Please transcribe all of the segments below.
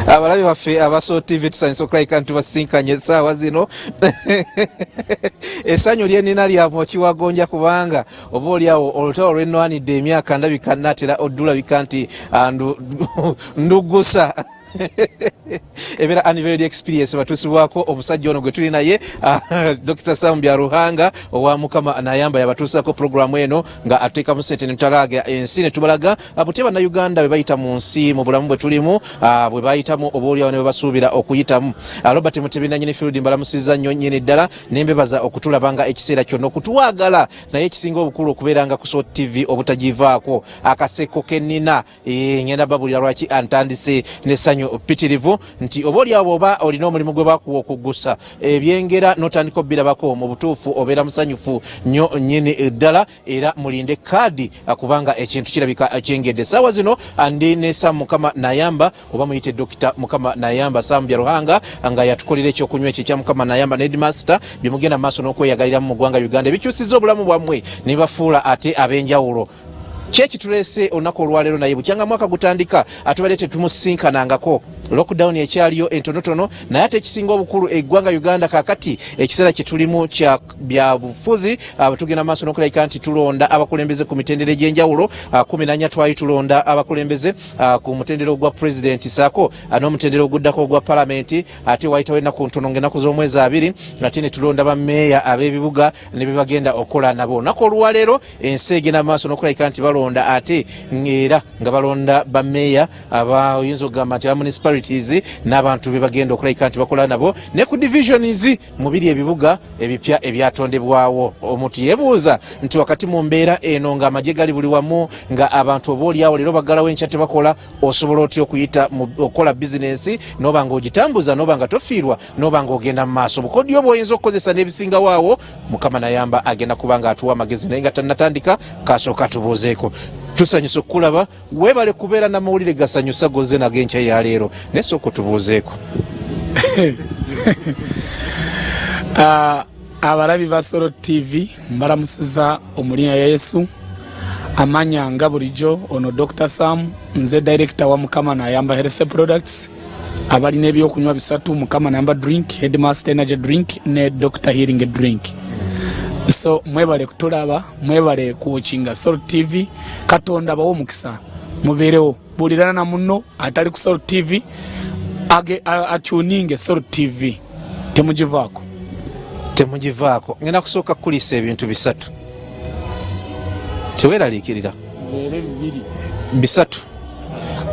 abalabi baffe abaso TV tusanyisa okulabika nti basinkanye essaawa zino essanyu lyenina lyamu kiwagonja kubanga oba oliawo olutalo lwenwanidde emyaka ndabika natera oddulabika nti ndugusa ebera Unveiled Experience batusibwako omusajja ono gwe tuli naye Dr. Sam Byaruhanga owa Mukama Nayamba yabatusako programu eno nga ateeka mu sente ntalaga ensi ne tubalaga abuteba na Uganda bwe bayita mu nsi mu bulamu bwe tulimu bwe bayitamu oboolyawo ne basuubira okuyitamu. Robert Mutebina nyine field mbalamusiza nnyo nyine ddala nembebaza okutulabanga ekiseera kyonna okutuwagala naye ekisinga obukulu okubeeranga ku Sot TV obutagivaako akaseko kennina ngenda babulira lwaki antandise n'essanyu pitirivu nti oboolyawo oba olina omulimu gwe bakuwa okugusa ebyengera notandika obbirabako mu butuufu obeera musanyufu nnyo nnyini ddala era mulinde kaadi kubanga ekintu kirabika kyengedde. Essaawa zino andi ne Sam Mukama Nayamba oba muyite Dr. Mukama Nayamba Sam Byaruhanga nga yatukolera ekyokunywa ekyo kya Mukama Nayamba ne Headmaster bye mugenda maaso n'okweyagaliramu mu ggwanga Uganda bikyusizza obulamu bwammwe ne bafuula ate ab'enjawulo. Cheki tulese onako olwalero naye bukyanga mwaka gutandika atubadde tetumusinkanangako lockdown ekyaliyo entonotono naye ate ekisinga obukulu eggwanga Uganda kakati ekiseera kye tulimu kya bya bufuzi tugenda maaso n'okulabika nti tulonda abakulembeze ku mitendera egy'enjawulo 14 twali tulonda abakulembeze ku mutendero gwa president saako n'omutendero oguddako ogwa parliament ate wayitawo ennaku ntono ng'ennaku z'omwezi 2 ate ne tulonda bammeeya ab'ebibuga ne bebagenda okukola nabo. Onako olwalero ensi egenda maaso n'okulabika nti balonda ate ngera nga balonda bammeeya abayinza okugamba nti municipalities n'abantu be bagenda okulabika nti bakola nabo ne ku divisions mu biri ebibuga ebipya ebyatondebwawo. Omuntu yeebuuza nti wakati mu mbeera eno nga amagye gali buli wamu nga abantu oboolyawo leero baggalawo enkya tebakola osobola otya okuyita mu okukola bizinensi n'oba ng'ogitambuza n'oba nga tofiirwa n'oba ng'ogenda mu maaso. Bukodyo bw'oyinza okukozesa n'ebisingawaawo Mukama Nayamba agenda kuba nga atuwa amagezi naye nga tannatandika kasooka tubuuzeeko. Tusanyusa okulaba weebale kubeera n'amawulire gasanyusa goze nag'enkya ya leero naye sooka tubuuzeeko. Abalabi ba Sot TV mbalamusiza omulinnya ya Yesu amanya nga bulijjo ono Dr. Sam nze director wa Mukama Nayamba Health Products abalina ebyokunywa bisatu Mukama Nayamba drink, Headmaster energy drink ne Dr. Healing drink. So mwebale kutulaba mwebale kuwachinga Sot TV katonda bawo mukisa muberewo bulirana na muno atali ku Sot TV atuninge Sot TV temugivaako ngenda kusooka kulisa ebintu bisatu teweeraliikirira bisatu.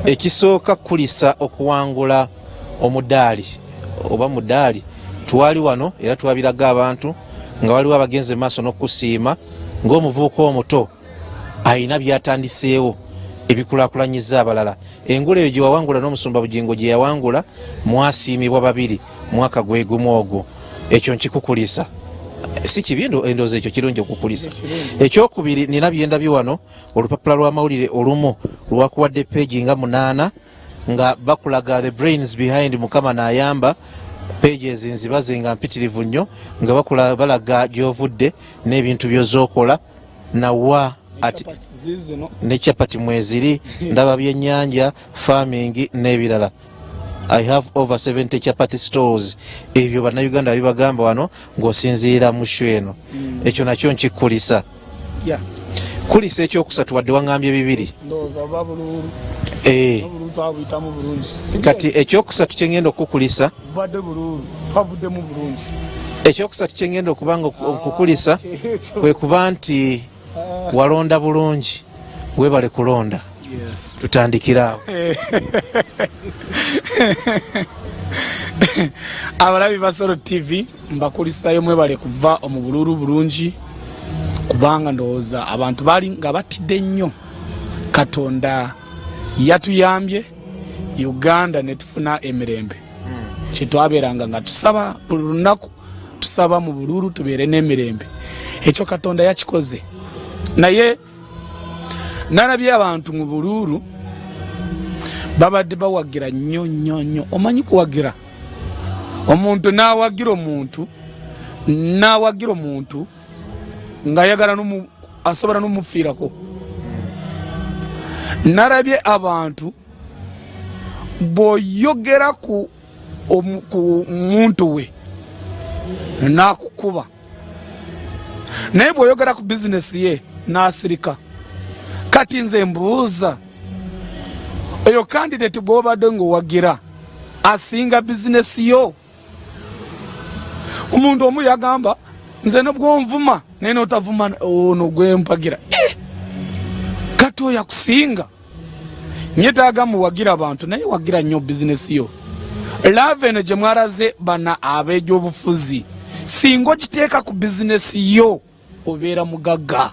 Ekisooka kulisa okuwangula omudaali oba mudaali twali wano era twabiraga abantu nga waliwo abagenze maaso n'okusiima ng'omuvubuka omuto ayina byatandiseewo ebikulaakulanyiza abalala. Engula eyo gye wawangula n'omusumba bugingo gye yawangula mwasiimibwa babiri mwaka gwe gumu ogwo. Ekyo nkikukulisa si kibi endowooza ekyo kirungi okukulisa. Ekyokubiri nina byendabye wano olupapula lw'amawulire olumu lwakuwadde peegi nga 8 nga bakulaga the brains behind Mukama Nayamba pages nzibaze nga mpitirivu nnyo nga balaga gy'ovudde n'ebintu by'ozookola nawa ati ne chapati mweziri ndaba byennyanja farming n'ebirala. I have over 70 chapati stores. Ebyo bannayuganda bibagamba wano ng'osinziira mu show eno. Ekyo nakyo nkikulisa. Kulisa ekyokusatu wadde waŋŋambye bibiri. Kati ekyokusatu kye ngenda okukulisa ekyokusatu kye ngenda okubanga okukulisa kwe kuba nti walonda bulungi weebale kulonda. Tutandikiraawo. Abalabi ba Sot TV mbakulisayo mwebale kuva mu bululu bulungi kubanga ndowooza abantu bali nga batidde nnyo. Katonda yatuyambye Uganda ne tufuna emirembe. Kyetwabeeranga nga tusaba buli lunaku tusaba mu bululu tubeere n'emirembe. Ekyo Katonda yakikoze. Naye nalabye abantu mu bululu babadde bawagira nnyo. Omanyi kuwagira omuntu n'awagira omuntu ng'ayagala asobola n'omufiirako. Nalabye abantu bw'oyogera ku muntu we n'akukuba, naye bw'oyogera ku bizinesi ye n'asirika. Kati nze mbuuza, eyo candidate bw'obadde ng'owagira asinga bizinesi yo? Omuntu omu yagamba nze nobwonvuma naye n'otavuma ono gwempagira. Kati oyo akusinga. Nyetaaga muwagira abantu naye wagira nnyo bizinesi yo. Laveno gye mwalaze bana ab'ebyobufuzi, singa okiteeka ku bizinesi yo obeera mugagga.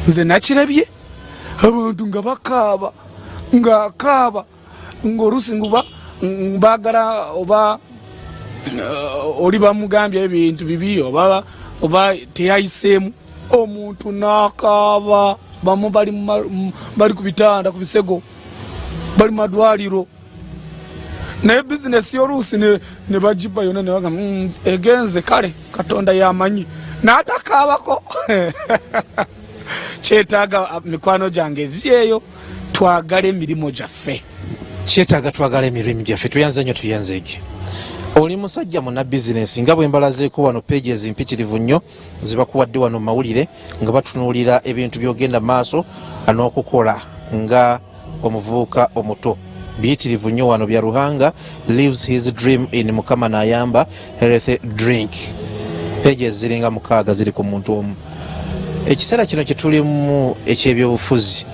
Nze nakirabye abantu nga bakaaba ng'akaaba ng'oluusi nguba baagala oba oli bamugambye ebintu bibi oba teyayiseemu, omuntu n'akaaba. Bamu bali ku bitanda ku bisego, bali madwaliro, naye bizinesi y'oluusi ne bagiba yonna ne baga egenze kale Katonda yamanyi n'atakaabako. Kyetaaga mikwano gyange ezyeyo twagala emirimu gyaffe. Kyetaaga twagala emirimu gyaffe. Tuyanze nnyo tuyanze eki. Oli musajja muna bizinesi nga bwe mbalazeeko wano pages mpitirivu nnyo zibakuwadde wano mawulire nga batunuulira ebintu byogenda maaso n'okukola nga omuvubuka omuto. Biyitirivu nnyo wano bya Ruhanga lives his dream in Mukama n'ayamba healthy drink. Pages ziringa 6 ziri ku muntu omu. Ekiseera kino kye tulimu eky'ebyobufuzi,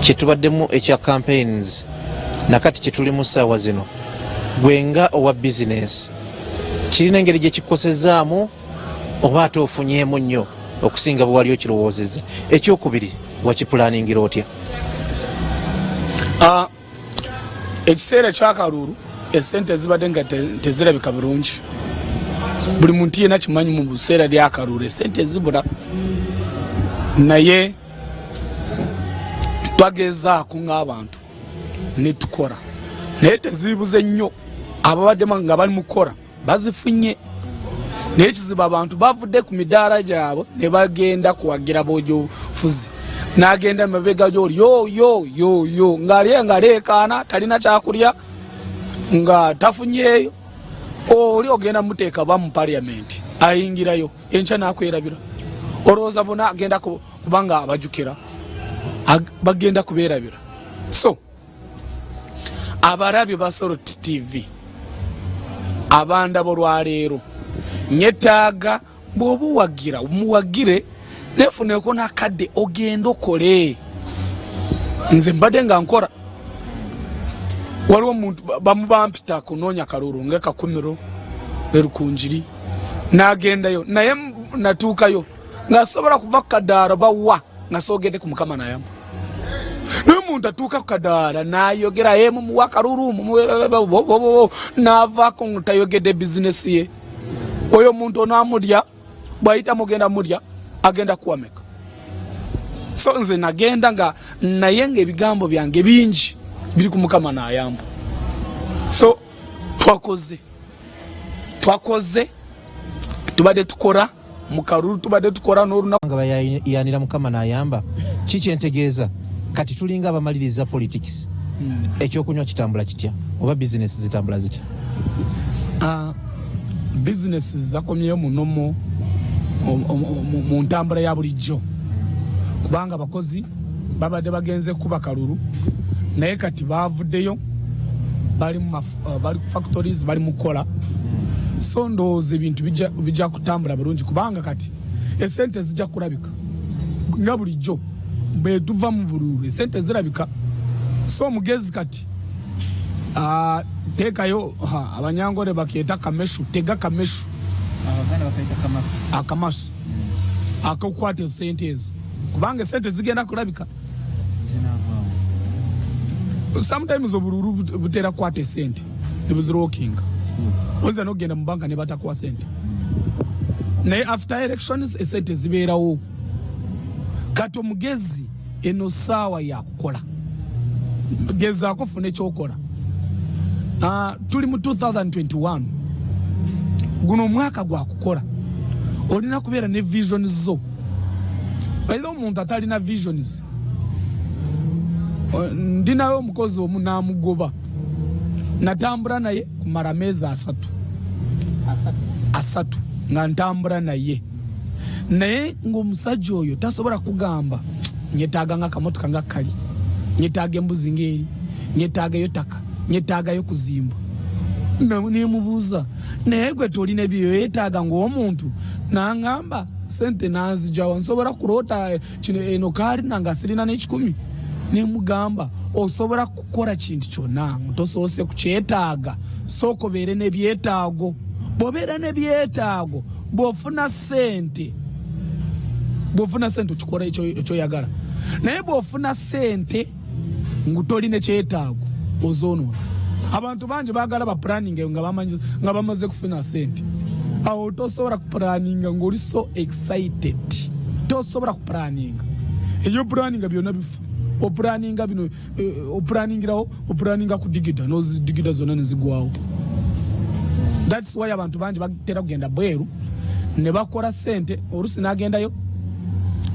kye tubaddemu ekya campaigns, nakati kye tulimu ssaawa zino, gwenga owa bizinesi kirina engeri gye kikosezaamu oba ate ofunyeemu nnyo okusinga bwe wali okirowoozezza? Ekyokubiri wakipulaningira otya? Ekiseera ekyakalulu esente zibadde nga tezirabika bulungi. Buli muntu yenna kimanyi mu biseera byakalulu esente zibula, naye twagezaako ng'abantu ne tukola, naye tezibuze nnyo. Ababaddemu nga bali mu kukola bazifunye, naye ekizibu abantu bavudde ku midaala gyabwe ne bagenda kuwagira b'ebyobufuzi. N'agenda mu mabega gy'oli yo ng'aleekaana talina kyakulya nga tafunyeeyo, oli ogenda muteeka ba mu parliament ayingirayo enkya n'akwerabira. Olowooza bona agenda kubanga abajukira bagenda kubeerabira. So abarabye ba Solo TV abanda bolwaleero nyetaaga bw'obuwagira omuwagire nefuneko nakadde ogenda okole. Nze mbadde nga nkora, waliwo omuntu bamubampita kunoonya kalulu ng'ekakumiro erukunjiri n'agendayo, naye natuukayo ng'asobola kuva ku kadaala bawa ng'asoogedde ku Mukama n'ayamba. Naye omuntu atuuka ku kadaala n'ayogera mumuwa kalulu n'avaako ng'tayogedde bizinesi ye, oyo omuntu onaamulya bw'ayita mugenda mulya agenda kuwameka. So nze nagenda nga naye ng'ebigambo byange bingi biri ku Mukama n'ayamba. So twakoze tubadde tukora mu kalulu, tubadde tukora n'olunaku nga bayanira Mukama n'ayamba. Kiki entegeeza? Kati tulinga abamaliriza politics. Ekyokunywa kitambula kitya oba bizinesi zitambula zitya? Bizinesi zakomyeyo muno mu ntambula ya bulijjo, kubanga abakozi babadde bagenze kuba kalulu naye kati bavuddeyo bali ku factories bali mu kukola. So ndowooza ebintu bijja kutambula bulungi kubanga kati esente zijja kulabika nga bulijjo bwe tuva mu bululu esente zirabika. So omugezi kati teekayo abanyangore bakeeta kameshu, tega kameshu akamasu akokwata esente ezo kubanga esente zigenda kulabika. Sometimes obululu butera kwata esente nebuzirokinga oza nogenda mu banka ne batakuwa sente, naye after elections esente zibeerawo. Kati omugezi eno saawa yakukola, gezaako funa ekyokola. Tuli mu 2021 guno omwaka gwa kukola, olina kubeera ne visions zo. Era omuntu atalina visions ndinayo omukozi omu namugoba natambula naye kumara amezi asatu nga ntambula naye ng'omusajja oyo tasobola kugamba nyetaaga ng'akamotoka nga kali, nyetaaga embuzi ng'eri, nyetaagayo taka, nyetaagayo kuzimba. Nemubuuza naye gwe tolina ebyo yeetaaga ng'omuntu n'angamba sente nanzijawa nsobola kuloota kino eno kaali nanga sirina n'ekikumi. Nemugamba osobola kukola kintu kyonna tosoose kukyetaaga, sooka obeere n'ebyetaago. Bw'obeera n'ebyetaago bw'ofuna sente okikola ekyoyagala. Naye bw'ofuna sente ngutolina ekyetaago ozoonoona. Abantu bangi baagala ba planning nga bamaze kufuna sente. Awo tosobola kupulaninga ng'oli so excited. Tosobola kupulaninga. Eyo pulaninga byonna bifa. Opulaninga bino opulanningirawo opulaninga ku digida digida zonna ne zigwawo. That's why abantu bangi batera kugenda bweru ne bakola sente olusi n'agendayo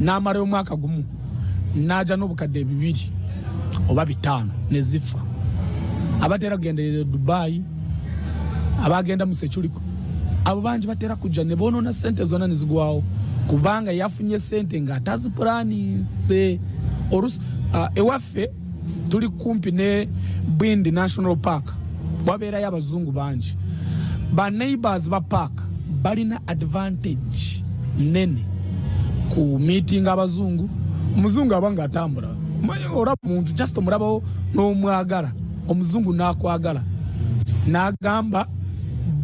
n'amala omwaka gumu n'aja n'obukadde 2 oba 5 ne zifa. Abatera kugenda Dubai, abagenda mu sechuliko, abo bangi batera kujja ne bonoona sente zonna ne zigwawo kubanga yafunye sente nga atazipulanize. Olusi ewaffe tuli kumpi ne Bwindi National Park, wabeerayo abazungu bangi. Ba neighbors ba park balina advantage nene ku meeting abazungu. Omuzungu abanga atambula mayo ora muntu just omulabawo n'omwagala, omuzungu n'akwagala n'agamba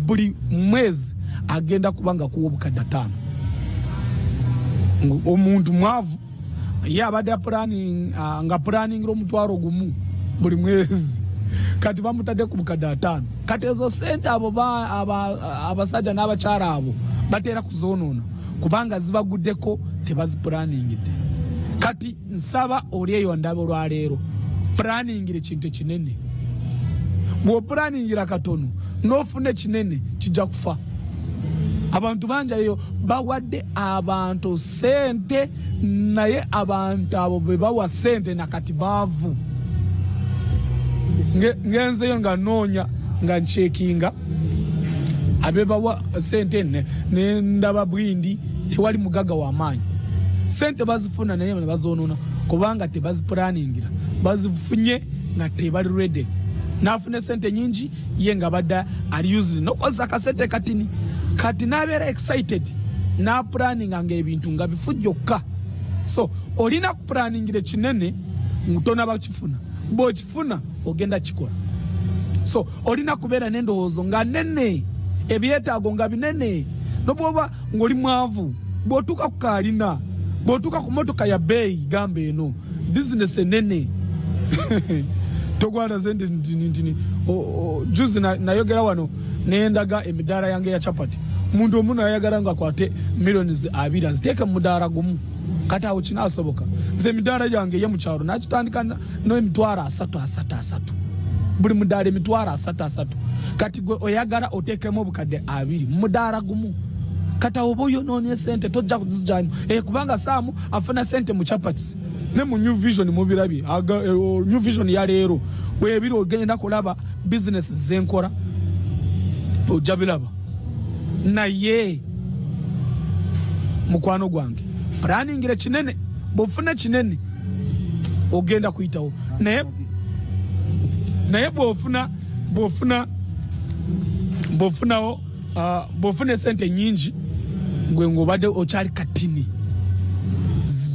buli mwezi agenda kubanga kuwa obukadde 5. Omuntu mwavu ye abadde planning nga planning omutwaro gumu buli mwezi kati bamutadde ku bukadde 5. Kati ezo sente abo abasajja n'abakyala abo batera kuzoonoona kubanga zibaguddeko tebaziplaningidde. Kati nsaba oli eyo ndaba olwaleero planningire kintu kinene. Bw'oplaningira katono n'ofuna kinene kijja kufa. Abantu bangi eyo bawadde abantu sente naye abantu abo be bawa sente nakati baavu. Ngenzeyo nga noonya nga nchekinga abebawa sente ne ndaba Bwindi tewali mugaga wa maanyi. Sente bazifuna naye bazoonoona kubanga tebazipulaningira, bazifunye nga tebali ready. Nafune sente nyingi ye nga badda ali used nokoza kasente katini kati nabeera excited na planning nga ebintu nga bifujjoka. So olina kuplanningira kinene mutona bakifuna, bw'okifuna ogenda kikola. So olina kubeera n'endowoozo nga nene, ebyetaago nga binene. Nobwoba ng'oli mwavu bw'otuuka ku kaalina, bw'otuuka ku motoka ya beeyi gamba eno business enene togwanda zende ntini. Juzi nayogera wano nendaga emidaala yange ya chapati. Muntu omu nayagala nga akwate millions 2 aziteeke mu mudaala gumu. Kati awo kinaasoboka. Nze emidaala yange ye mu kyalo nakitandika n'emitwalo 3. Buli mudaala emitwalo 3. Kati gwe oyagala oteekemu obukadde 2 mu mudaala gumu. Kati awo boyonoonye sente tojja kuzijjamu. Kubanga Saamu afuna sente mu chapati. Ne mu New Vision mubirabye New Vision ya leero webiro ogenda kulaba business zenkola ojja bilaba naye mukwano gwange planningire kinene bofuna kinene ogenda kuyitawo naye bofuna sente nyingi gwe ngobadde okyali katini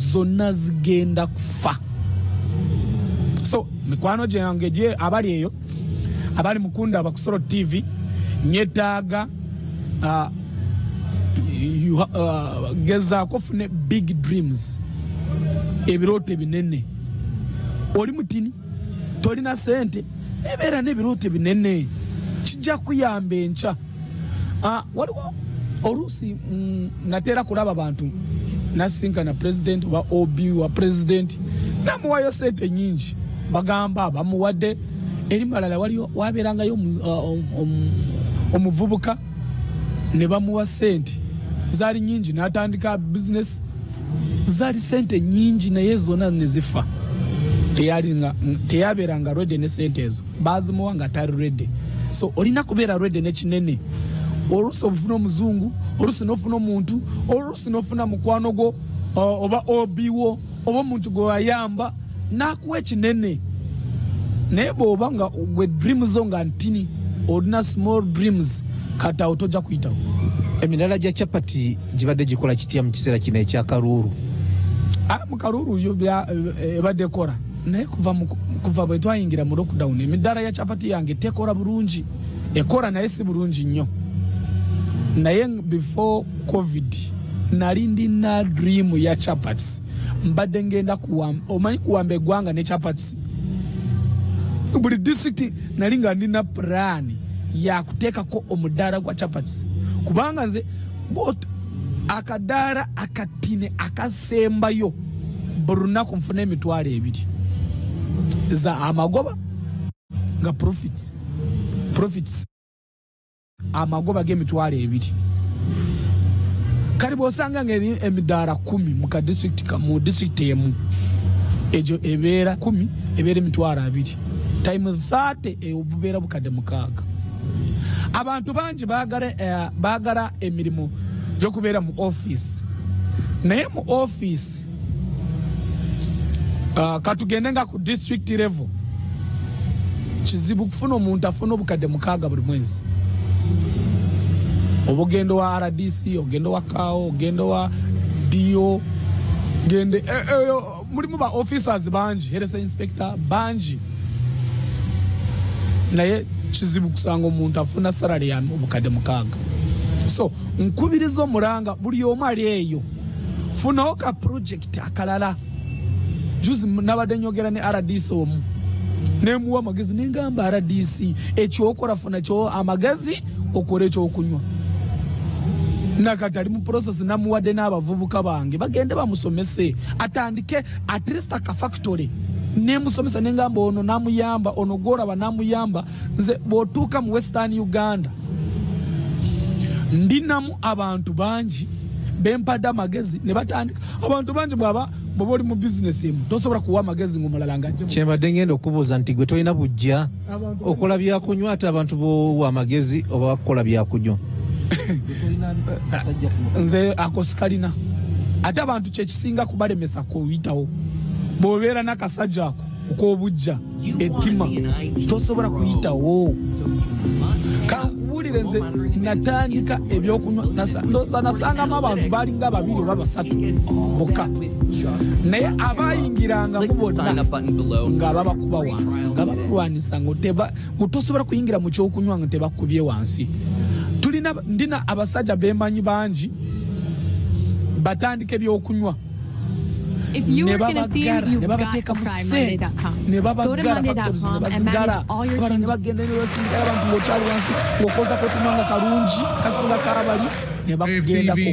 zonna zigenda kufa. So mikwano gyange gye abali eyo abali mukunda Abakusolo TV nyetaaga gezaako fune big dreams, ebirooto binene. Oli mutini tolina sente ebeera n'ebirooto binene kijja kuyamba enkya. Waliwo oluusi natera kulaba abantu nasinkana president wa OB wa president namuwayo sente nyingi bagamba bamuwadde eri malala waliyo wabeerangayo omuvubuka ne bamuwa sente zaali nyingi n'atandika business zaali sente nyingi naye zonna ne zifa. teyabeeranga ready ne sente ezo bazimuwa nga tali ready. So olina kubeera ready ne kinene. Oluusi obufuna omuzungu, oluusi n'ofuna omuntu, oluusi n'ofuna mukwano gwo oba obiwo oba omuntu gwe wayamba n'akuwa ekinene. Naye bw'oba nga gwe dreams zo nga ntini olina small dreams kati awo tojja kuyitawo. Emirala gya chapati gibadde gikola kitya mu kiseera kino ekyakaluulu? Mu kaluulu yo ebadde ekola naye kuva bwe twayingira mu lockdown emidaala ya chapati yange tekola bulungi. Ekola naye si bulungi nnyo. Naye before COVID nali ndina dream ya chapati. Mbadde ngenda omanyi kuwamba eggwanga ne chapati. Buli district nali nga ndina plan ya kuteekako omudaala gwa chapati. Kubanga nze akadaala akatine akasembayo buli lunaku nfuna emitwalo 2 za amagoba nga profits amagoba g'emitwalo 2. Kali bw'osanga nga emidaala 10 mu district emu ejo ebeera 10 ebeera emitwalo 2 time 30 obubeera bukadde 6. Abantu bangi baagala emirimu gy'okubeera mu office. Naye mu office katugende nga ku district level kizibu kufuna omuntu afuna obukadde 6 buli mwezi. Obugendo wa RDC, ogendo wa KAO, ogendo wa DO, gende mulimu ba officers bangi, health inspector bangi. Naye kizibu kusanga omuntu afuna salary ya obukadde 6. So nkubirizo mulanga buli omu ali eyo funawo ka project akalala. Juzi nabadde nyogera ne RDC omu nemuwa amagezi nengamba RDC ekyokola funa kyo amagezi okole ekyokunywa. Nakatali mu process namuwadde n'abavubuka bange bagende bamusomese atandike at least aka factory. Nemusomesa nengamba ono namuyamba ono goraba namuyamba nze botuuka mu Western Uganda ndinamu abantu bangi bempadde amagezi ne batandika. Abantu bangi bwaba oli mu business emu tosobola kuwa amagezi ng'omulala nga kyembadde ngenda okubuuza nti gwe tolina bujja okola byakunywa ate abantu bowa amagezi oba wakukola byakunywa? Nze ako sikalina ate abantu kyekisinga kubalemesa kuyitawo bw'obeera n'akasajja ako ok'obujja ettima tosobola kuyitawo. Kankubulire nze natandika ebyokunywa nasangamu abantu balinga 2 oba 3 bokka. Naye abayingiranga mu bonna nga babakuba wansi nga babalwanisa tosobola kuyingira mu kyokunywa nga tebakubye wansi. Ndina abasajja bemanyi bangi batandika ebyokunywa ne babateeka mu sente ne babagala factories ne bazigala abantu ne bagenda ne basindikira abantu ng'okyali wansi ng'okoza kwetunywa nga kalungi kasinga kalabali ne bakugendako.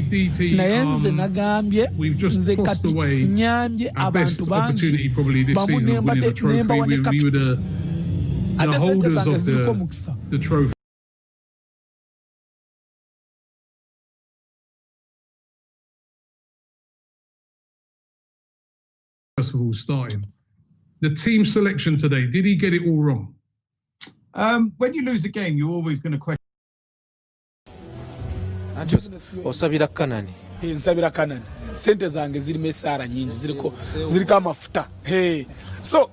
Naye nze nagambye nze kati nyambye abantu bangi bamu nembawa ne capital ate sente zange ziriko omukisa. First of all, starting the team selection today, did he get it all wrong? When you lose a game, you're always going to question. Osabira Kanani. Nsabira Kanani. Sente zange zirimo esara nyingi ziriko amafuta. So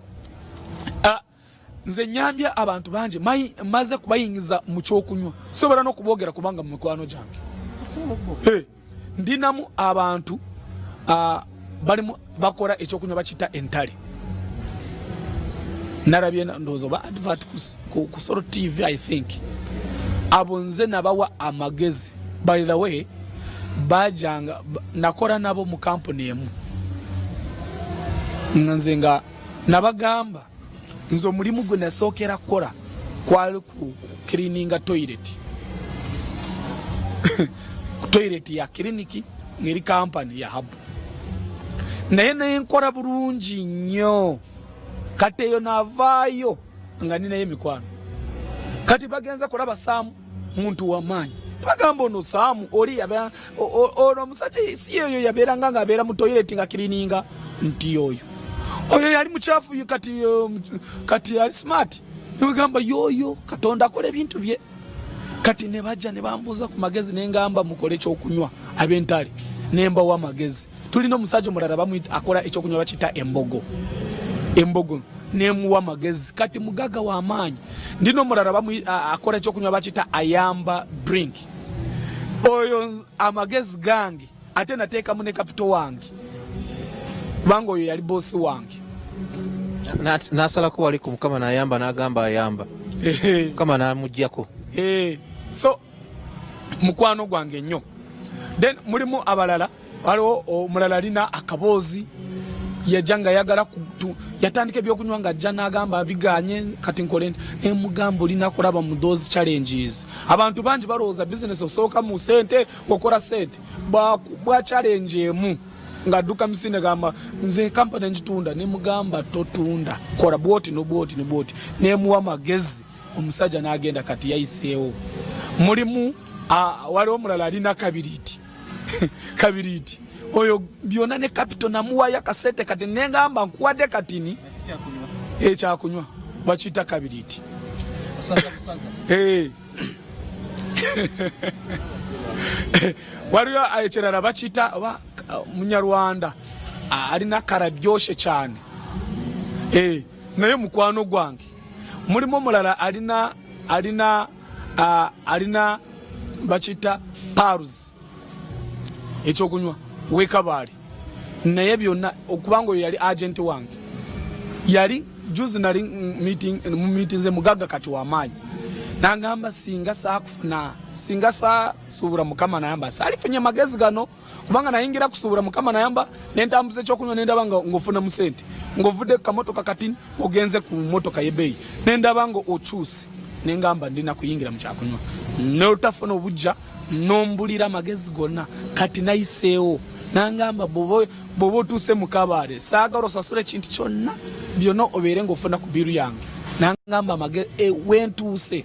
nze nyambya abantu bangi maze kubayingiza mu kyokunywa sobola n'okubogera kubanga mu mikwano gyange. Ndinamu abantu balimu bakola ekyokunywa bakita entale. Narabye ndozo ba advert ku Soro TV I think. Abo nze nabawa amagezi. By the way, bajanga nakora nabo mu company emu. Nze nga nabagamba nzo mulimu gwe nasookera kola kwali ku cleaning toilet. Toilet ya kliniki ngeri company ya hub. Naye nkora bulungi nnyo kati eyo navaayo nga ninayo emikwano. Kati bagenza kulaba Saamu muntu w'amaanyi bagamba ono Saamu oli ono omusajja si eyo yabeeranga ng'abeera mu toilet nga kilininga nti oyo oyo yali muchafu kati yali smart negamba yoyo Katonda akola ebintu bye kati ne bajja ne bambuuza ku magezi nengamba mukole ekyokunywa ab'entale nemba wa magezi tulina omusajja omulala akola ekyokunywa bakita embogo nemuwa magezi kati mugaga wa maanyi ndino omulala akola ekyokunywa bakita ayamba drink oyo amagezi gange ate nateekamu ne kapito wange kubanga oyo yali bosi wange nasalako wali ku Mukama n'ayamba n'agamba ayamba Mukama n'amuggyako so mukwano gwange nnyo then mulimu abalala waliwo omulala alina akaboozi yajanga yagala yatandika ebyokunywa nga ajja n'agamba biganye kati nkole nemugamba olina kulaba mu those challenges abantu bangi balowooza business osooka mu sente okola sente bwa challenge emu ng'adduka misinde gamba nze kampani njitunda nemugamba totunda kola bwoti nemuwa magezi omusajja n'agenda kati yayiseewo mulimu waliwo omulala alina kabiriti oyo byonna ne kapito namuwayo akasete kati nengamba nkuwadde katini ekyakunywa bakiyita kabiriti waliyo ekirala bakiyita munyarwanda alina karabyoshe cyane naye mukwano gwange mulimu omulala alina bakiyita parus ekyokunywa wekabaali naye byonna okubanga oyo yali agent wange yali juzi nali meeting mugaga kati w'amaanyi nangamba singa saasuubula Mukama nayamba saalifunye magezi gano kubanga nayingira kusuubula Mukama nayamba nentambuza ekyokunywa nendaba nga ngofuna mu sente ngovudde kamotoka katini ogenze ku motoka y'ebbeeyi nendaba nga okyuse nengamba ndina kuyingira mu kyakunywa n'otafuna obujja nombulira magezi gonna kati nayiseewo nangamba bwoba otuuse mu kabaale saagala osasula ekintu kyonna byonna obeere ng'ofuna ku biiru yange nangamba magezi wentuuse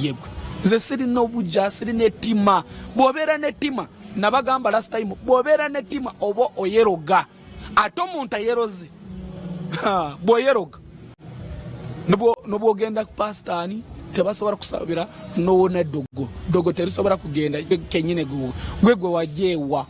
yegwe nze sirina obujja sirina ettima bw'obeera n'ettima nabagamba last time bw'obeera n'ettima oba oyeroga ate omuntu ayeroze bw'oyeroga nobwogenda ku pasitaani tebasobola kusabira nowona dogo terisobola kugenda kenyine gwe wajjeewa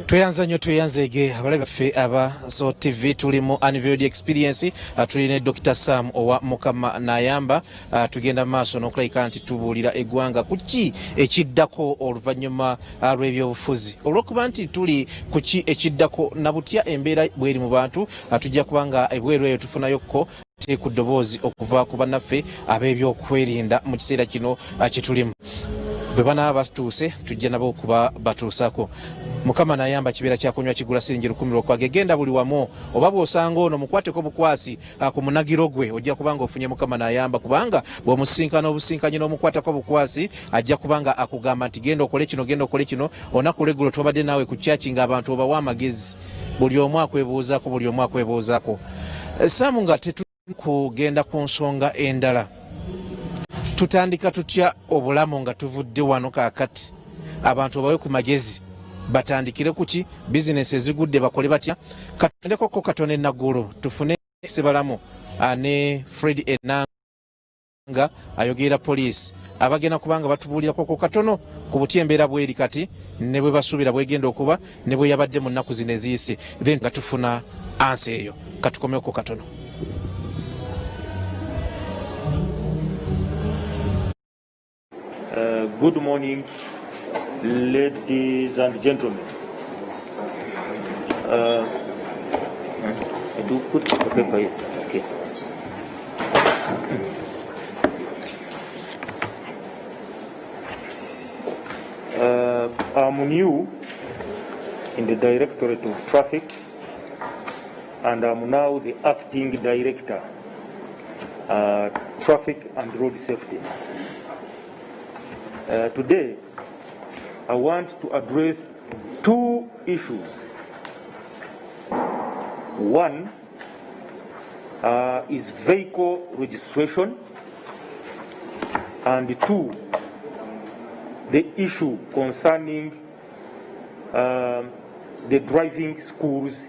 tweyanza nnyo tweyanzege abalabi baffe aba So TV tuli mu Unveiled Experience tulina Dr. Sam owa Mukama n'ayamba tugenda maaso n'okulabika nti tubuulira eggwanga kuki ekiddako oluvannyuma lw'ebyobufuzi olw'okuba nti tuli kuki ekiddako nabutya embeera bweri mu bantu tujja kubanga ebweru eyo tufunayokko ku ddoboozi okuva ku bannaffe ab'ebyokwerinda mu kiseera kino kyetulimu bwe banaaba batuuse tujja nabo okuba batuusako Mukama n'ayamba kibeera kyakunywa kigula siringi 10 okwage genda buli wamu oba bw'osanga ono mukwateko bukwasi ku munagiro gwe ojja kubanga ofunye Mukama n'ayamba kubanga bw'omusinkana obusinkanyi n'omukwatako bukwasi ajja kubanga akugamba nti genda okole kino onaku leggulo tobadde naawe ku kyaki ng'abantu obawa amagezi buli omu akwebuuzaako Saamu nga kugenda ku nsonga endala tutandika tutya obulamu nga tuvudde wano kaakati abantu bawe ku magezi batandikire kuki bizinesi ezigudde bakole batya katondekoko Katonda Naggulu tufune sebalamu ne Fred Enanga ayogera poliisi abagenda kubanga batubuulirako ko katono ku butya embeera bweri kati ne bwe basuubira bwegenda okuba ne bwe yabadde mu nnaku zino eziyise then nga tufuna ansi eyo katukomeko katono. Good morning, ladies and gentlemen. I do put the paper here. Okay. I'm new in the Directorate of Traffic, and I'm now the Acting Director, Traffic and Road Safety. Today, I want to address two issues. One is vehicle registration, and two, the issue concerning the driving schools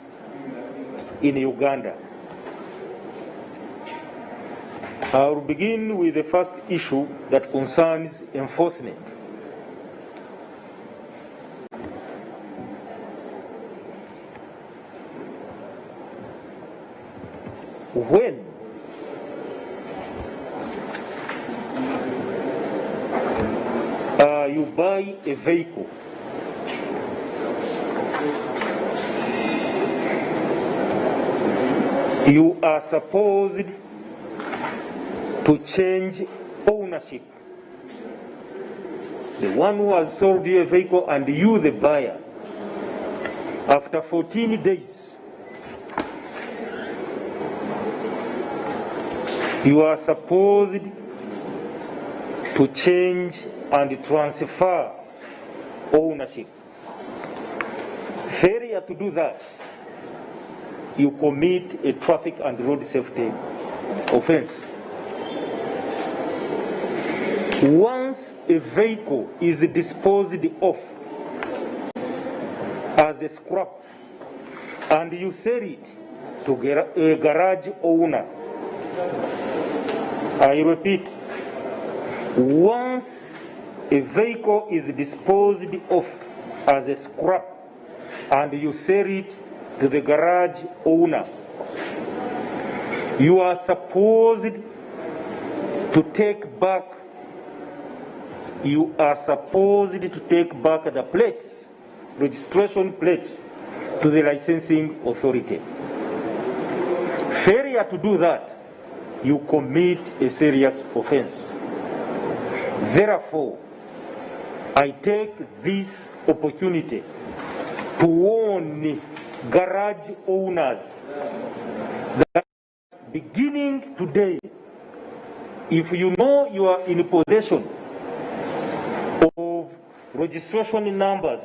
in Uganda. I will begin with the first issue that concerns enforcement. When you buy a vehicle, you are supposed to change ownership. The one who has sold you a vehicle and you, the buyer, after 14 days, you are supposed to change and transfer ownership. Failure to do that, you commit a traffic and road safety offense. Once a vehicle is disposed of as a scrap and you sell it to a garage owner, I repeat, once a vehicle is disposed of as a scrap and you sell it to the garage owner, you are supposed to take back the plates, registration plates, to the licensing authority. Failure to do that, you commit a serious offense. Therefore, I take this opportunity to warn garage owners that beginning today, if you know you are in possession of registration numbers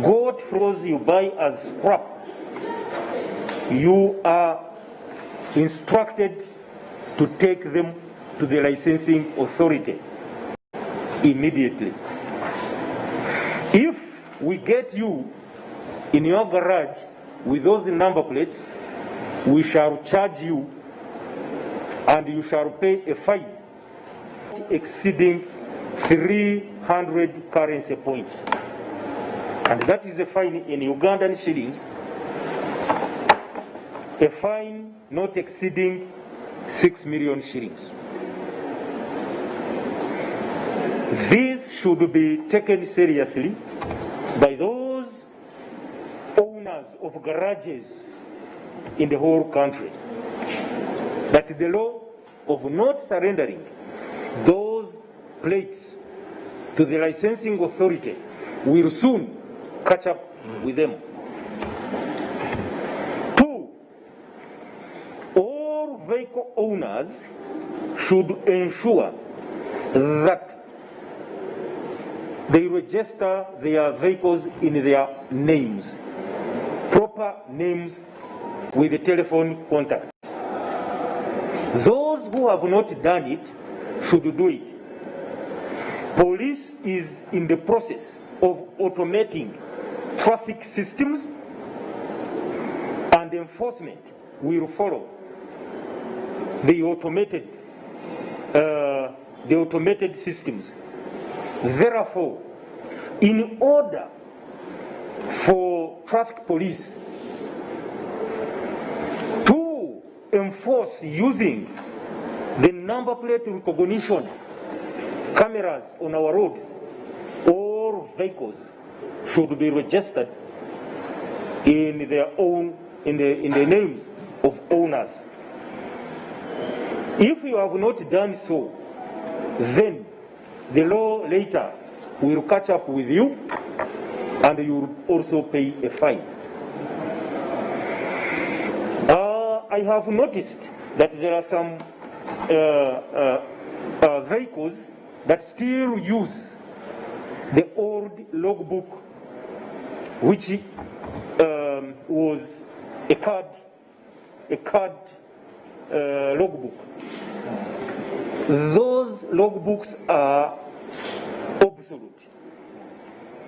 God throws you buy as scrap, you are instructed to take them to the licensing authority immediately. If we get you in your garage with those number plates, we shall charge you and you shall pay a fine exceeding 300 currency points. And that is a fine in Ugandan shillings, a fine not exceeding 6 million shillings. This should be taken seriously by those owners of garages in the whole country, that the law of not surrendering those plates to the licensing authority will soon catch up with them. 2, all vehicle owners should ensure that they register their vehicles in their names, proper names with the telephone contacts. Those who have not done it should do it. Police is in the process of automating traffic systems, and enforcement will follow the automated systems. Therefore, in order for traffic police to enforce using the number plate recognition cameras on our roads, all vehicles should be registered in their own, in the names of owners. If you have not done so, then the law later will catch up with you and you will also pay a fine. I have noticed that there are some vehicles that still use the old logbook, which was a card logbook. Those logbooks are obsolete.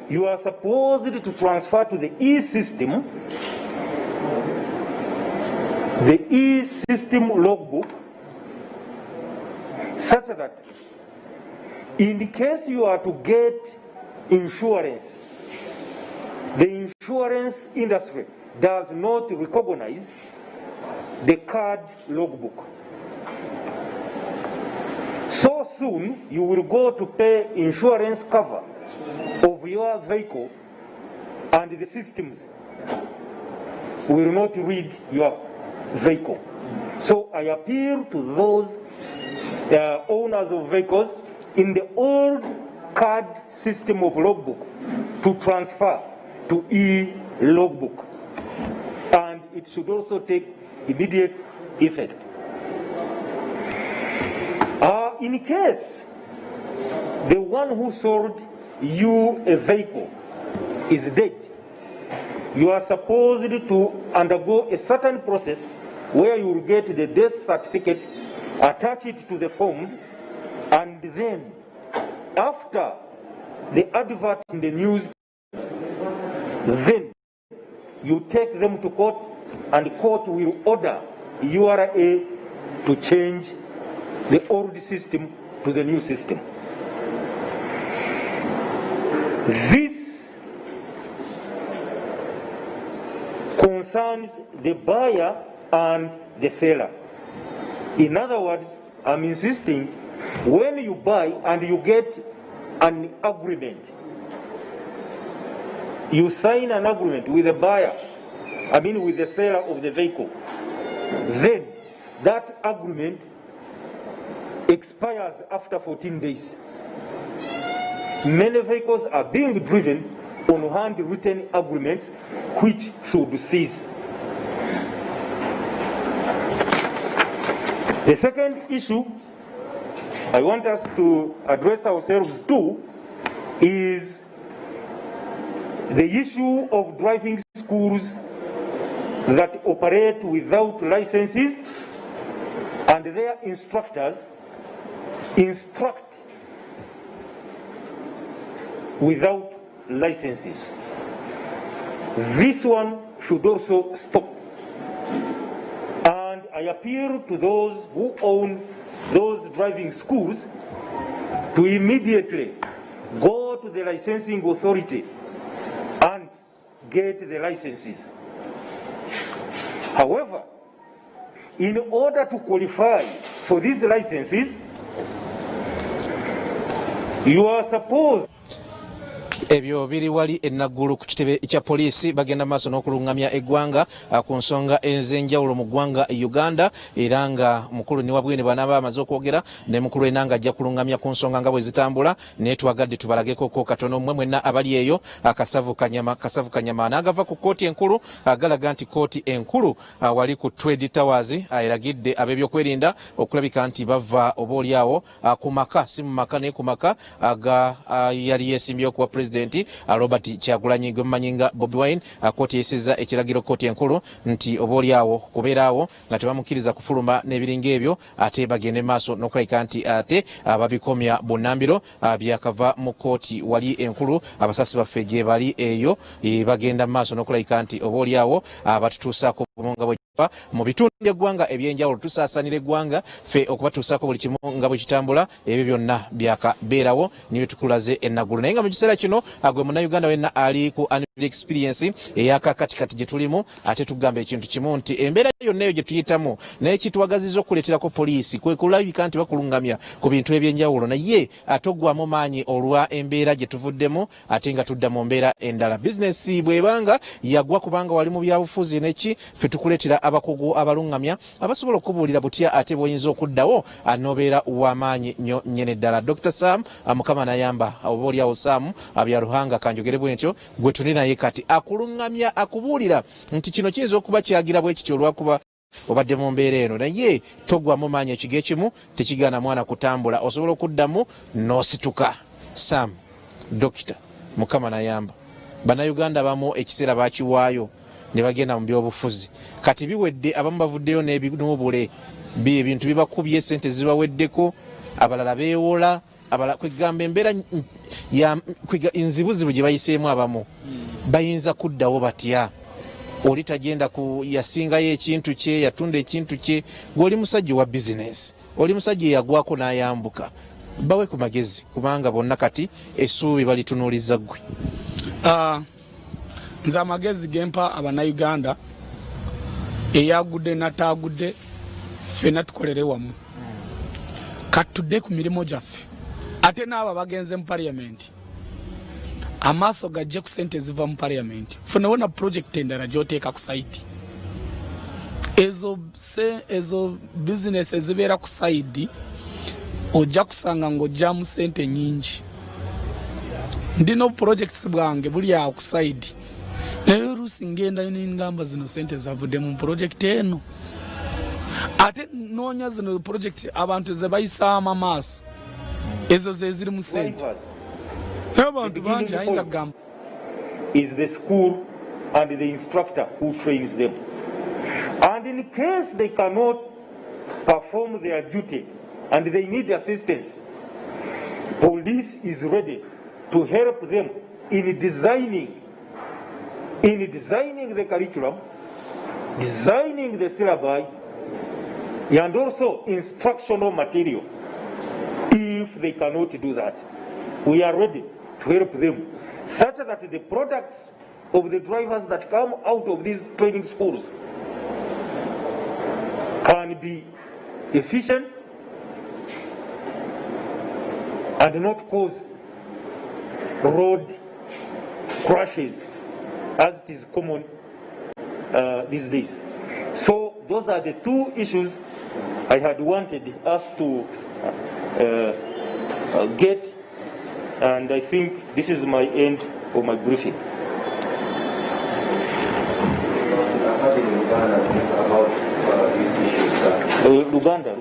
You are supposed to transfer to the e-system the e-system logbook such that in case you are to get insurance, the insurance industry does not recognize the card logbook. So soon you will go to pay insurance cover of your vehicle and the systems will not read your vehicle. So I appeal to those owners of vehicles in the old card system of logbook to transfer to e-logbook, and it should also take immediate effect. In case the one who sold you a vehicle is dead, you are supposed to undergo a certain process where you will get the death certificate, attach it to the forms, and then after the advert in the news, then you take them to court and court will order URA to change the old system to the new system. This concerns the buyer and the seller. In other words, I'm insisting when you buy and you get an agreement, you sign an agreement with the buyer, with the seller of the vehicle, then that agreement expires after 14 days. Many vehicles are being driven on handwritten agreements which should cease. The second issue I want us to address ourselves to is the issue of driving schools that operate without licenses and their instructors instruct without licenses. This one should also stop. And I appeal to those who own those driving schools to immediately go to the licensing authority and get the licenses. However, in order to qualify for these licenses, you are supposed ebyo biri wali enaggulu ku kitebe kya poliisi bagenda maaso n'okulungamya eggwanga ku nsonga ez'enjawulo mu ggwanga Uganda, era nga mukulu ne wabwene banaaba amaze okwogera ne mukulu enanga ajja kulungamya ku nsonga nga bwe zitambula, naye twagadde tubalageko ko katono mmwe mwenna abali eyo. Kasavu Kanyama n'agava ku kooti enkulu agalaga nti kooti enkulu wali ku Trade Towers eragidde ab'ebyokwerinda okulabika nti bava obaoliawo ku maka, si mu maka naye ku maka aga yali yeesimbyewo kuba President Robert Kyagulanyi gwe mumanyi nga Bobi Wine. Kooti yesizza ekiragiro kooti enkulu nti obaoliawo kubeeraawo nga tebamukkiriza kufuluma n'ebiringa ebyo ate bagende maaso n'okulabika nti ate babikomya bunnambiro byakava mu kooti wali enkulu. Abasasi baffe gye bali eyo bagenda maaso n'okulabika nti obaoliawo batutuusaako nga bwe mu bitundu by'eggwanga ebyenjawulo, tusaasanira eggwanga ffe okubatuusaako buli kimu nga bwe kitambula. Ebyo byonna byakabeerawo niyo tukulaze enaggulu, naye nga mu kiseera kino gwe munnayuganda wenna ali ku Unveiled Experience eyakakatikati gye tulimu, ate tugamba ekintu kimu nti embeera yonna eyo gye tuyitamu naye kitwagaziza okuleeterako poliisi kwe kulabika nti bakulungamya ku bintu ebyenjawulo, naye toggwamu maanyi olwa embeera gye tuvuddemu ate nga tudda mu mbeera endala. Bizinesi bwebanga yagwa kubanga wali mu byabufuzi neki, ffe tukuleetera abakugu abalungamya abasobola okubuulira butya ate bw'oyinza okuddawo anobeera w'amaanyi nnyo nnyene ddala. Dr. Sam Mukama n'ayamba obaoliawo Sam Abyaruhanga kanjogere bwe ntyo gwe tuli naye kati akulungamya akubuulira nti kino kiyinza okuba kyagira bwe kityo olwakuba obadde mu mbeera eno, naye toggwamu maanyi ekigo ekimu tekigaana mwana kutambula, osobola okuddamu n'osituka. Sam Dr. Mukama n'ayamba bannayuganda abamu ekiseera baakiwaayo ne bagenda mu byobufuzi, kati biwedde abamu bavuddeyo n'obule ebintu bibakubye sente zibaweddeko, abalala beewola, abalala kwegamba embeera ya nzibuzibu gye bayiseemu abamu bayinza kuddawo batya oli tagenda ku yasingayo ekintu kye yatunda ekintu kye ng'oli musajja wa bizinesi oli musajja eyagwako n'ayambuka bawe ku magezi kubanga bonna kati essuubi balitunuuliza ggwe. Nze amagezi gempa abannayuganda eyagudde nataagudde ffenna tukolere wamu katudde ku mirimu gyaffe ate n'abo bagenze mu parliament amaaso gajje ku sente ziva mu parliament funa wona project endala gy'oteeka ku site ezo business ezibeera ku side ojja kusanga ng'ojjamu sente nyingi. Ndina projects bwange buli awo ku side naye oluusi ngendayo nengamba zino sente zavudde mu project eno ate noonya zino project abantu ze bayisaamu amaaso ezo ze ziri mu sente abantu bangi ayinza kugamba is the school and the instructor who trains them, and in case they cannot perform their duty and they need assistance, police is ready to help them in designing the curriculum, designing the syllabi, and also instructional material. If they cannot do that, we are ready to help them, such that the products of the drivers that come out of these training schools can be efficient and not cause road crashes as it is common these days. So those are the two issues I had wanted us to get, and I think this is my end of my briefing. Luganda.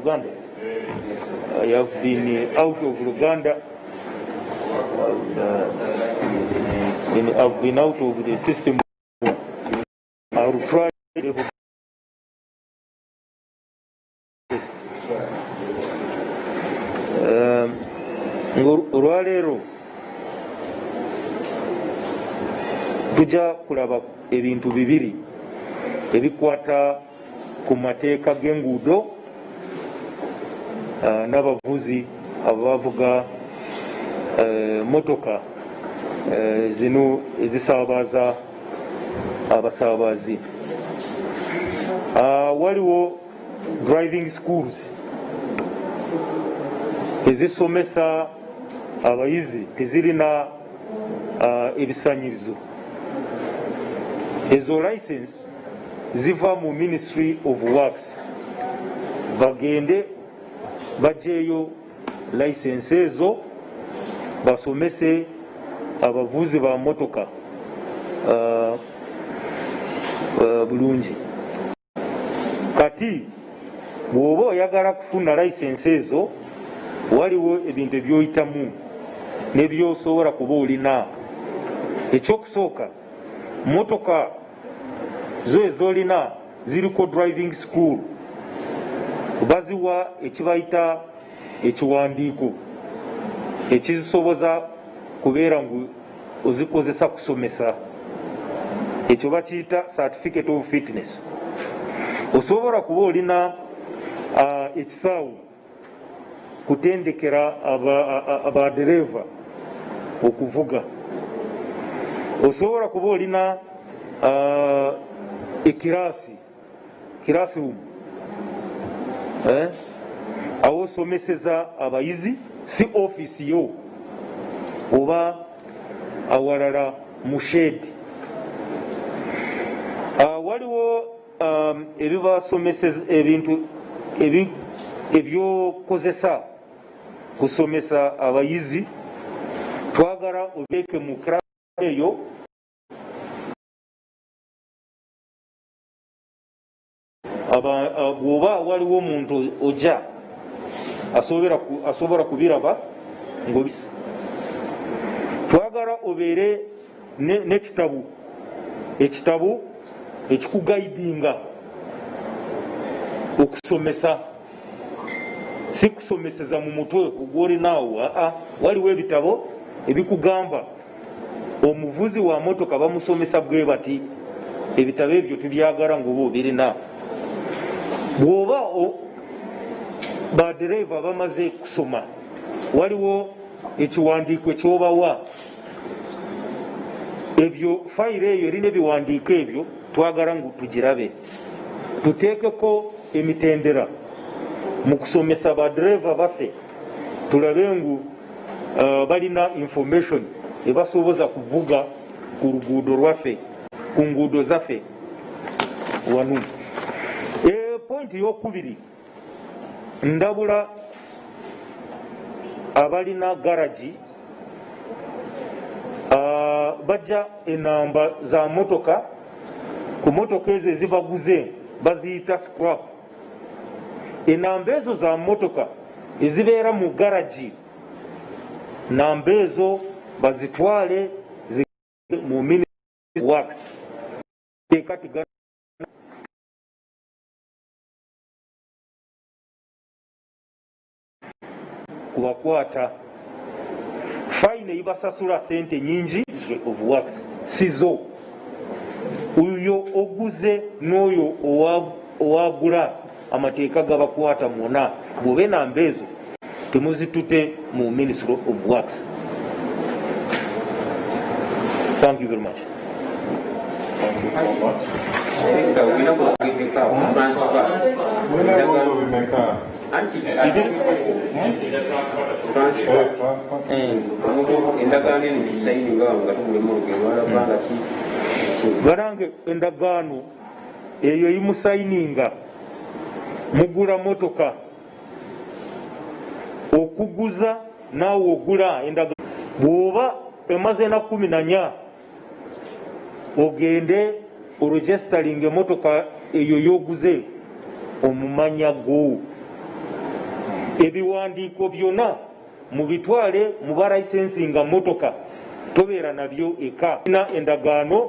I have been out of Luganda. I've been out of the system. I will try. Olwaleero tujja kulaba ebintu bibiri ebikwata ku mateeka g'enguudo n'abavuzi abavuga motoka zino ezisaabaza abasaabazi. Waliwo driving schools ezisomesa abayizi tezirina ebisanyirizo. Ezo license ziva mu Ministry of Works, bagende bajeyo license ezo basomese abavuzi ba motoka bulungi. Kati bw'oba oyagala kufuna license ezo waliwo ebintu ebyoyitamu nebyosobola kuba olina. Ekyokusooka, motoka zo ezolina ziriko driving school, baziwa ekibayita ekiwandiiko ekizisoboza kubeera ngu ozikozesa kusomesa, ekyo bakiyita certificate of fitness. Osobola kuba olina ekisaawe kutendekera abadereva okuvuga. Osobola kuba olina classroom awo osomeseza abayizi, si office yo oba awalala mu shade. Waliwo ebibasomeseza ebintu ebyokozesa kusomesa abayizi, twagala obeeke mu class eyo bw'oba waliwo omuntu ojja asobola kubiraba ng'obisa. Twagala obeere n'ekitabu ekikugaidinga okusomesa, si kusomeseza mu mutwe ogwolinaawo. Waliwo ebitabo ebikugamba omuvuzi wa motoka bamusomesa bwe bati, ebitabo ebyo tubyagala ng'oba obirina. Bw'oba badereva bamaze kusoma, waliwo ekiwandiiko ekyobawa. Ebyo fayiro eyo erina ebiwandiiko ebyo twagala ngu tugirabe, tuteekeko emitendera mu kusomesa badereva baffe, tulabe ngu balina information ebasoboza kuvuga ku luguudo lwaffe, ku nguudo zaffe wanu. Pointi y'okubiri, ndabula abalina garaji bajja enamba za motoka ku motoka ezo ezibaguze baziyita scrap. Enamba ezo za motoka ezibeera mu garaji, namba ezo bazitwale mu Ministry of Works. Kubakwata fine ibasasula sente nyingi of works sizo. Uyo oguze n'oyo owagula amateeka gabakwata mwona bw'obe namba ezo temuzitute mu Ministry of Works. Thank you very much. Thank you so much. Barange endagaano eyo yimusayininga mugula motoka okuguza naawe ogula endagaano bw'oba emaze na 14 ogende oregistering emotoka eyo yoguze omumanya go. Ebiwandiiko byonna mubitwale muba licensinga motoka, tobeera nabyo eka na endagaano.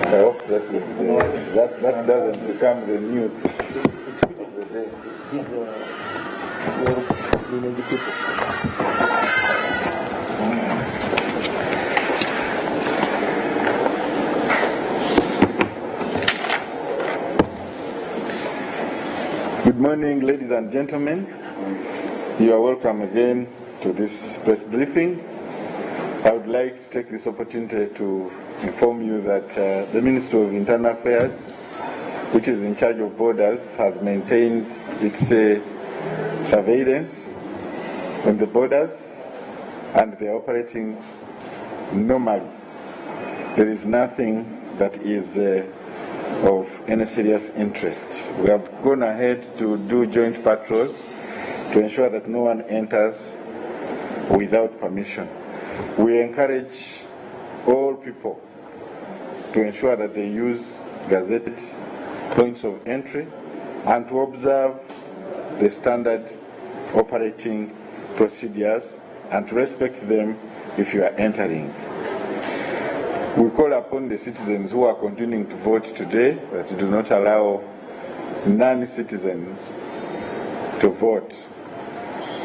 I hope that doesn't become the news of the day. Good morning, ladies and gentlemen. You are welcome again to this press briefing. I would like to take this opportunity to inform you that the Ministry of Internal Affairs, which is in charge of borders, has maintained its surveillance on the borders, and they are operating normally. There is nothing that is of any serious interest. We have gone ahead to do joint patrols to ensure that no one enters without permission. We encourage all people to ensure that they use gazetted points of entry and to observe the standard operating procedures and to respect them if you are entering. We call upon the citizens who are continuing to vote today that do not allow non-citizens to vote.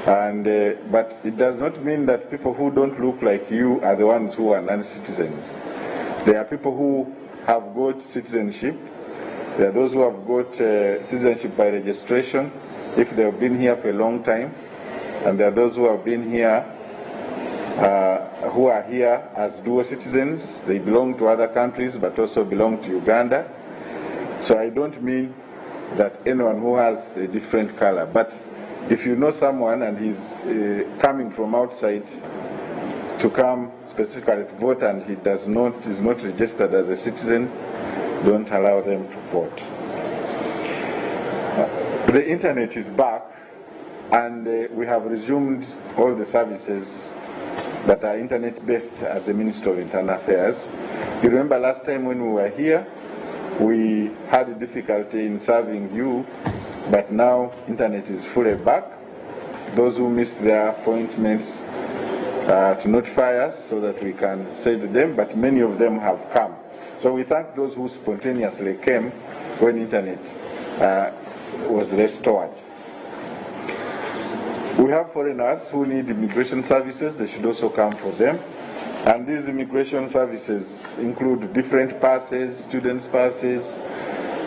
And but it does not mean that people who don't look like you are the ones who are non-citizens. There are people who have got citizenship. There are those who have got citizenship by registration if they have been here for a long time, and there are those who have been here who are here as dual citizens. They belong to other countries but also belong to Uganda. So I don't mean that anyone who has a different color, but if you know someone and he's coming from outside to come specifically to vote and he is not registered as a citizen, don't allow them to vote. The internet is back, and we have resumed all the services that are internet-based at the Ministry of Internal Affairs. You remember last time when we were here, we had a difficulty in serving you, but now internet is fully back. Those who missed their appointments to notify us so that we can say to them, but many of them have come. So we thank those who spontaneously came when internet was restored. We have foreigners who need immigration services. They should also come for them. And these immigration services include different passes, students' passes,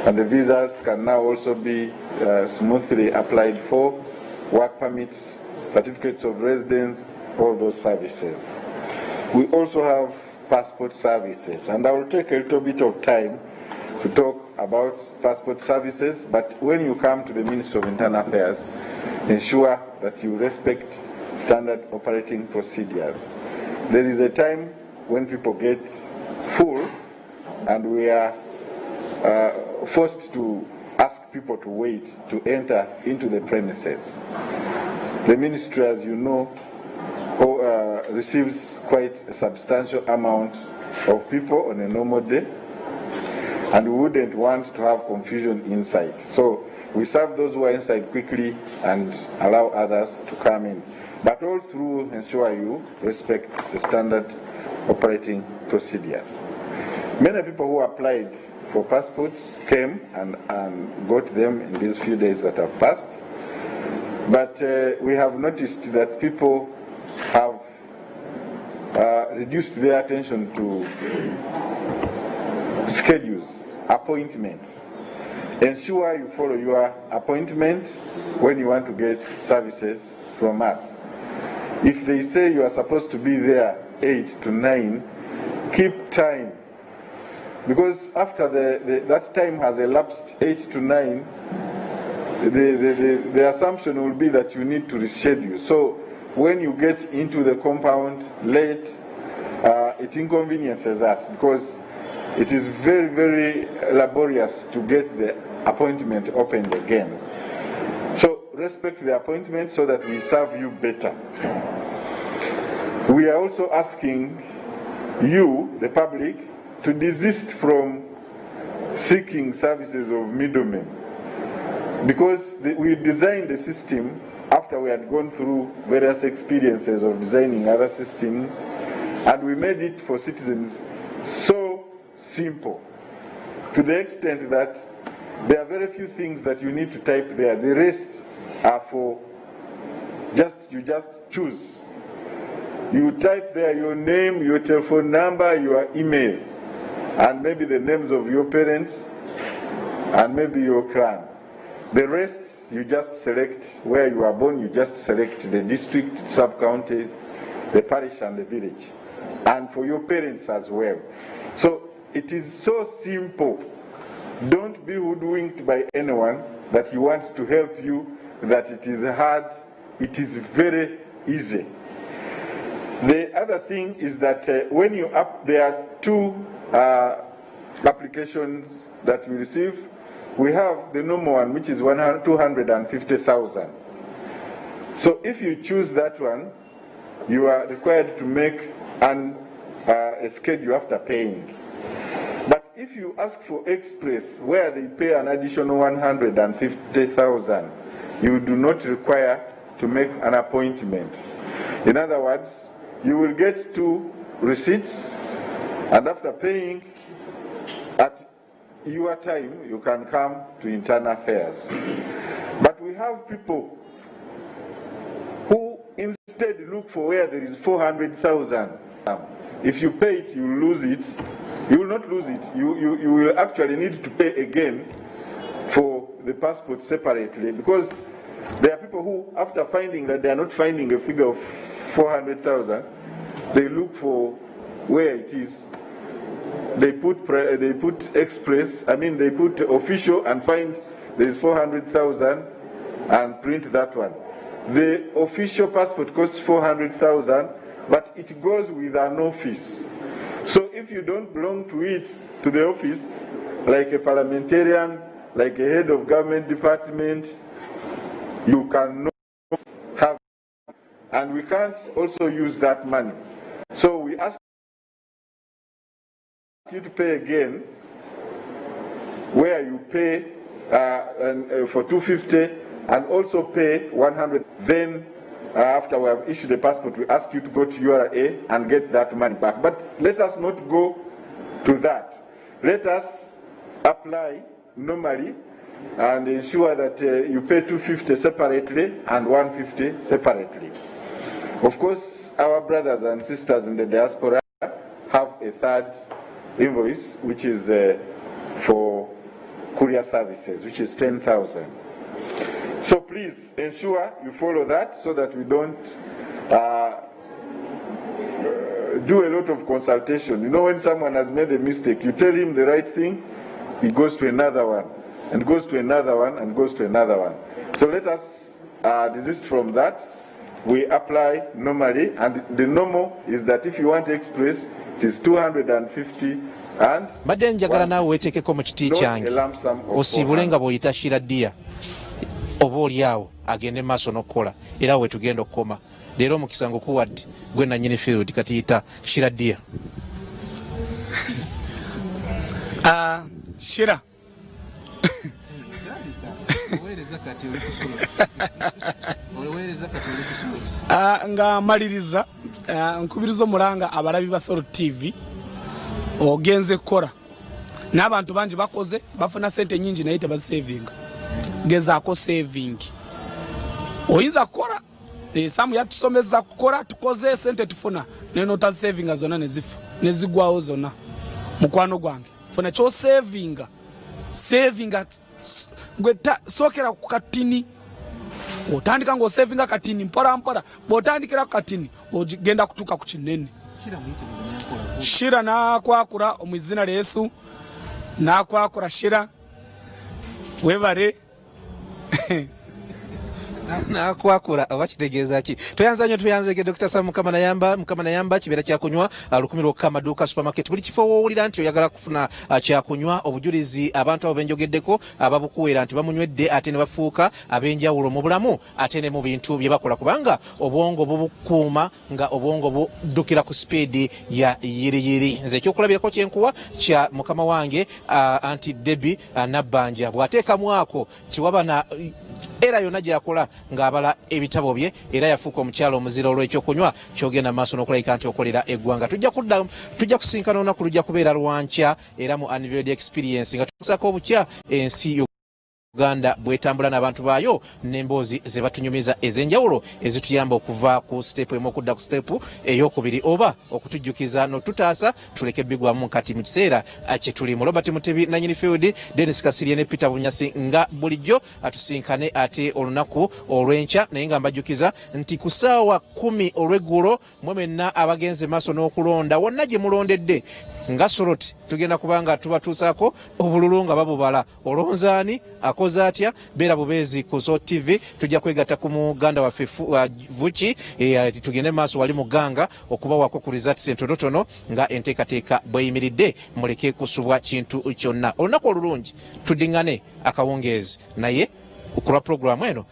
and the visas can now also be smoothly applied for, work permits, certificates of residence, all those services. We also have passport services, and I will take a little bit of time to talk about passport services, but when you come to the Ministry of Internal Affairs, ensure that you respect standard operating procedures. There is a time when people get full and we are forced to ask people to wait to enter into the premises. The ministry, as you know, receives quite a substantial amount of people on a normal day, and we wouldn't want to have confusion inside. So we serve those who are inside quickly and allow others to come in. But all through ensure you respect the standard operating procedures. Many people who applied for passports came and got them in these few days that have passed. But we have noticed that people have reduced their attention to schedules, appointments. Ensure you follow your appointment when you want to get services from us. If they say you are supposed to be there 8 to 9, keep time. Because after that time has elapsed, 8 to 9, the assumption will be that you need to reschedule. So when you get into the compound late, it inconveniences us because it is very, very laborious to get the appointment opened again. So respect the appointment so that we serve you better. We are also asking you, the public, to desist from seeking services of middlemen, because we designed the system after we had gone through various experiences of designing other systems, and we made it for citizens so simple, to the extent that there are very few things that you need to type there. The rest are for you just choose. You type there your name, your telephone number, your email, and maybe the names of your parents, and maybe your clan. The rest, you just select where you are born, you just select the district, sub-county, the parish, and the village. And for your parents as well. So it is so simple. Don't be hoodwinked by anyone that he wants to help you, that it is hard. It is very easy. The other thing is that when you there are two applications that we receive. We have the normal one, which is 250,000. So if you choose that one, you are required to make a schedule after paying. But if you ask for express, where they pay an additional 150,000, you do not require to make an appointment. In other words, you will get 2 receipts, and after paying, at your time, you can come to Internal Affairs. But we have people who instead look for where there is 400,000. If you pay it, you lose it. You will not lose it. You will actually need to pay again for the passport separately, because there are people who, after finding that they are not finding a figure of 400,000, they look for where it is. They put express, they put official and find there is 400,000 and print that one. The official passport costs 400,000, but it goes with an office. So if you don't belong to it, to the office, like a parliamentarian, like a head of government department, you cannot have and we can't also use that money. So we ask you to pay again, where you pay for 250 and also pay 100. Then after we have issued the passport, we ask you to go to URA and get that money back. But let us not go to that. Let us apply normally and ensure that you pay 250 separately and 150 separately. Of course, our brothers and sisters in the diaspora have a third invoice, which is for courier services, which is 10,000. So please ensure you follow that so that we don't do a lot of consultation. You know, when someone has made a mistake, you tell him the right thing, he goes to another one, and goes to another one, and goes to another one. So let us desist from that. We apply normally, and the normal is that if you want express, it is 250 and mbadde njagala naawe weeteekeko mu kiti kyange osiibule nga bw'oyita Shiradia oba oli awo agende maaso n'okukola era we tugenda okukoma. Leero omukisa ngukuwadde gwe nannyini field kati yita Shiradia. Shira nga maliriza nkubiriza omulanga abalabi ba Solo TV ogenze kukora n'abantu bangi bakoze bafuna sente nyingi naye tebazisavinga. Gezaako saving, oyinza kukora esamu yatusomeza kukora tukoze sente tufuna naye notazisavinga zonna nezifa nezigwawo zonna. Mukwano gwange funa kyo savinga gwe sookera ku katini otandika ng'osavinga katini mpora mpora bw'otandikira ku katini ogenda kutuuka ku kinene. Shira n'akwakura omu izina lya Yesu n'akwakura Shira webare nakwakura oba kitegeeza ki? Toyanza nnyo tuyanzege Dr. Sam Mukama Nayamba kibeera kyakunywa lukumiro kamaduuka supermarket. Buli kifo woowulira nti oyagala kufuna kyakunywa obujulizi abantu abo benjogeddeko ababukuweera nti bamunywedde ate ne bafuuka ab'enjawulo mu bulamu ate ne mu bintu bye bakola, kubanga obwongo bubukuuma nga obwongo buddukira ku sipiidi ya yiriyiri. Nze ekyokulabirako kyenkuwa kya mukama wange anti Debbie Nabbanja bw'ateekamu ako tiwaba na era yonna gyakola ng'abala ebitabo bye era yafuuka omukyalo omuzira olw'ekyokunywa kyogenda maaso n'okulabika nti okolera eggwanga. Tujja kusinkana olunaku lujja kubeera lwankya era mu Unveiled Experience nga tukusako obukya ensi Uganda bwetambula n'abantu baayo n'emboozi ze batunyumiza ez'enjawulo ezituyamba okuva ku stepu emu okudda ku stepu ey'okubiri oba okutujjukiza n'otutaasa tuleke bigwamu kati mu kiseera kye tulimu. Robert Mutebi nannyini field, Dennis Kasirye ne Peter Bunyasi nga bulijjo atusinkane ate olunaku olw'enkya, naye nga mbajjukiza nti ku ssaawa 10 olw'eggulo mwe mwenna abagenze maaso n'okulonda wonna gye mulondedde nga Soroti tugenda kubanga tubatuusaako obululu nga babubala olonzaani akoze atya. Beera bubeezi ku Solo TV. Tujja kwegatta ku muganda waffe Vuki tugende maaso wali muganga okubawaako ku results entonotono nga enteekateeka bweyimiridde. Muleke kusubwa kintu kyonna. Olunaku olulungi tuddingane akawungeezi naye ku lwa programu eno